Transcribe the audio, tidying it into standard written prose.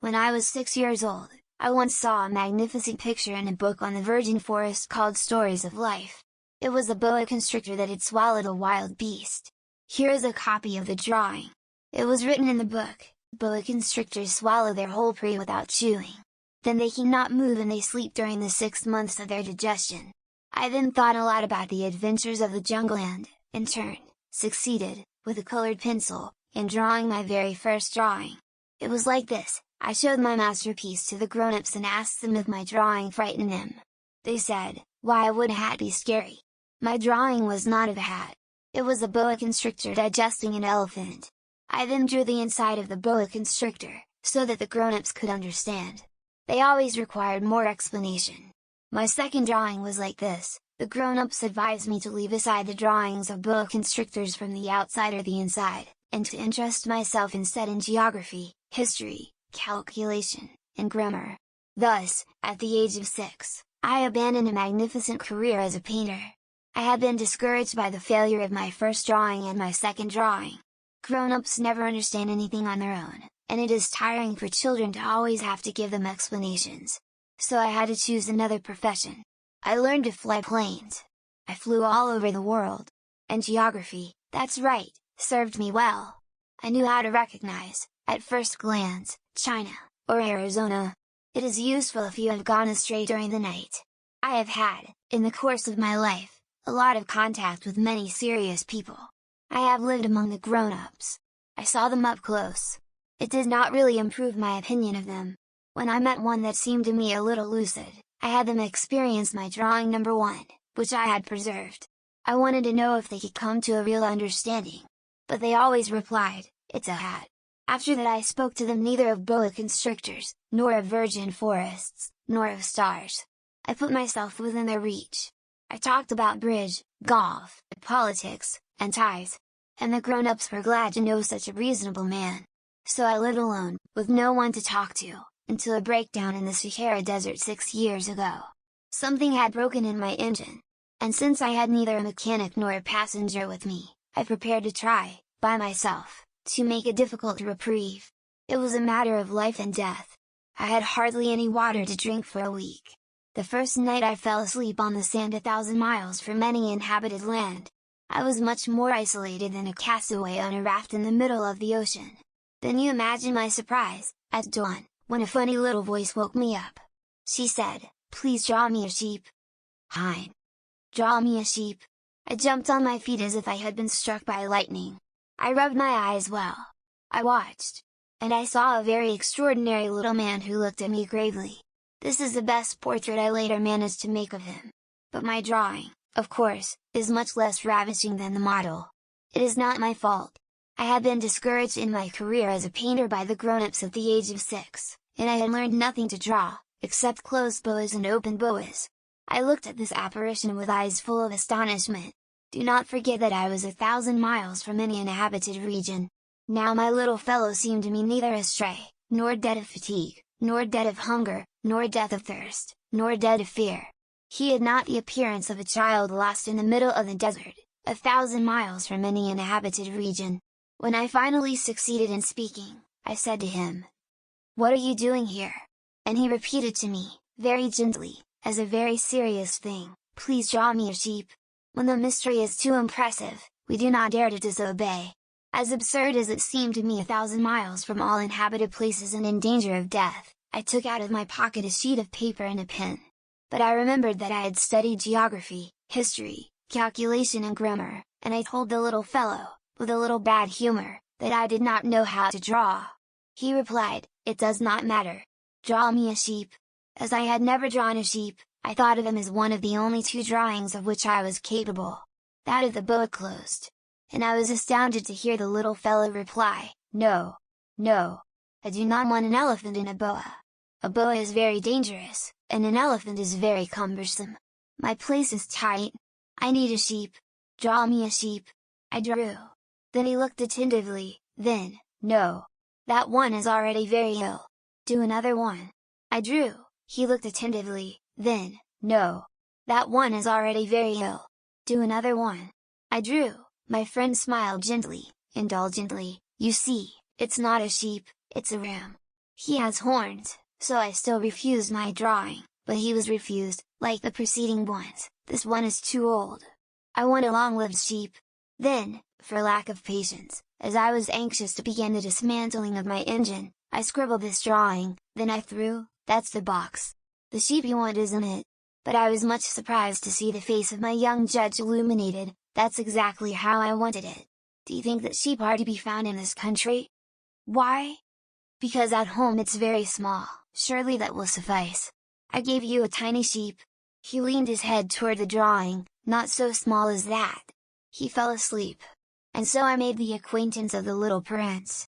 When I was 6 years old, I once saw a magnificent picture in a book on the virgin forest called Stories of Life. It was a boa constrictor that had swallowed a wild beast. Here is a copy of the drawing. It was written in the book, "Boa constrictors swallow their whole prey without chewing. Then they cannot move and they sleep during the 6 months of their digestion." I then thought a lot about the adventures of the jungle and, in turn, succeeded, with a colored pencil, in drawing my very first drawing. It was like this: I showed my masterpiece to the grown-ups and asked them if my drawing frightened them. They said, "Why would a hat be scary?" My drawing was not of a hat. It was a boa constrictor digesting an elephant. I then drew the inside of the boa constrictor, so that the grown-ups could understand. They always required more explanation. My second drawing was like this: the grown-ups advised me to leave aside the drawings of boa constrictors from the outside or the inside, and to interest myself instead in geography, history, calculation, and grammar. Thus, at the age of 6, I abandoned a magnificent career as a painter. I had been discouraged by the failure of my first drawing and my second drawing. Grown-ups never understand anything on their own, and it is tiring for children to always have to give them explanations. So I had to choose another profession. I learned to fly planes. I flew all over the world. And geography, that's right, served me well. I knew how to recognize, at first glance, China, or Arizona. It is useful if you have gone astray during the night. I have had, in the course of my life, a lot of contact with many serious people. I have lived among the grown-ups. I saw them up close. It did not really improve my opinion of them. When I met one that seemed to me a little lucid, I had them experience my drawing number 1, which I had preserved. I wanted to know if they could come to a real understanding. But they always replied, "It's a hat." After that I spoke to them neither of boa constrictors, nor of virgin forests, nor of stars. I put myself within their reach. I talked about bridge, golf, politics, and ties. And the grown-ups were glad to know such a reasonable man. So I lived alone, with no one to talk to, until a breakdown in the Sahara Desert 6 years ago. Something had broken in my engine. And since I had neither a mechanic nor a passenger with me, I prepared to try, by myself, to make a difficult reprieve. It was a matter of life and death. I had hardly any water to drink for a week. The first night I fell asleep on the sand 1,000 miles from any inhabited land. I was much more isolated than a castaway on a raft in the middle of the ocean. Then you imagine my surprise, at dawn, when a funny little voice woke me up. She said, "Please draw me a sheep." Hein! Draw me a sheep! I jumped on my feet as if I had been struck by lightning. I rubbed my eyes well. I watched. And I saw a very extraordinary little man who looked at me gravely. This is the best portrait I later managed to make of him. But my drawing, of course, is much less ravishing than the model. It is not my fault. I had been discouraged in my career as a painter by the grown-ups at the age of 6, and I had learned nothing to draw, except closed boas and open boas. I looked at this apparition with eyes full of astonishment. Do not forget that I was 1,000 miles from any inhabited region. Now my little fellow seemed to me neither astray, nor dead of fatigue, nor dead of hunger, nor dead of thirst, nor dead of fear. He had not the appearance of a child lost in the middle of the desert, 1,000 miles from any inhabited region. When I finally succeeded in speaking, I said to him, "What are you doing here?" And he repeated to me, very gently, as a very serious thing, "Please draw me a sheep." When the mystery is too impressive, we do not dare to disobey. As absurd as it seemed to me 1,000 miles from all inhabited places and in danger of death, I took out of my pocket a sheet of paper and a pen. But I remembered that I had studied geography, history, calculation and grammar, and I told the little fellow, with a little bad humor, that I did not know how to draw. He replied, "It does not matter. Draw me a sheep." As I had never drawn a sheep, I thought of him as one of the only 2 drawings of which I was capable. That of the boa closed. And I was astounded to hear the little fellow reply, "No. No. I do not want an elephant in a boa. A boa is very dangerous, and an elephant is very cumbersome. My place is tight. I need a sheep. Draw me a sheep." I drew. Then he looked attentively, then, "No. That one is already very ill. Do another one." I drew. He looked attentively, then, "No. That one is already very ill. Do another one." I drew. My friend smiled gently, indulgently, "You see, it's not a sheep, it's a ram." He has horns, so I still refused my drawing, but he was refused, like the preceding ones, this one is too old. I want a long-lived sheep. Then, for lack of patience, as I was anxious to begin the dismantling of my engine, I scribbled this drawing, then I threw, "That's the box. The sheep you want, isn't it?" But I was much surprised to see the face of my young judge illuminated. "That's exactly how I wanted it. Do you think that sheep are to be found in this country?" "Why?" "Because at home it's very small, surely that will suffice. I gave you a tiny sheep." He leaned his head toward the drawing. "Not so small as that." He fell asleep. And so I made the acquaintance of the little prince.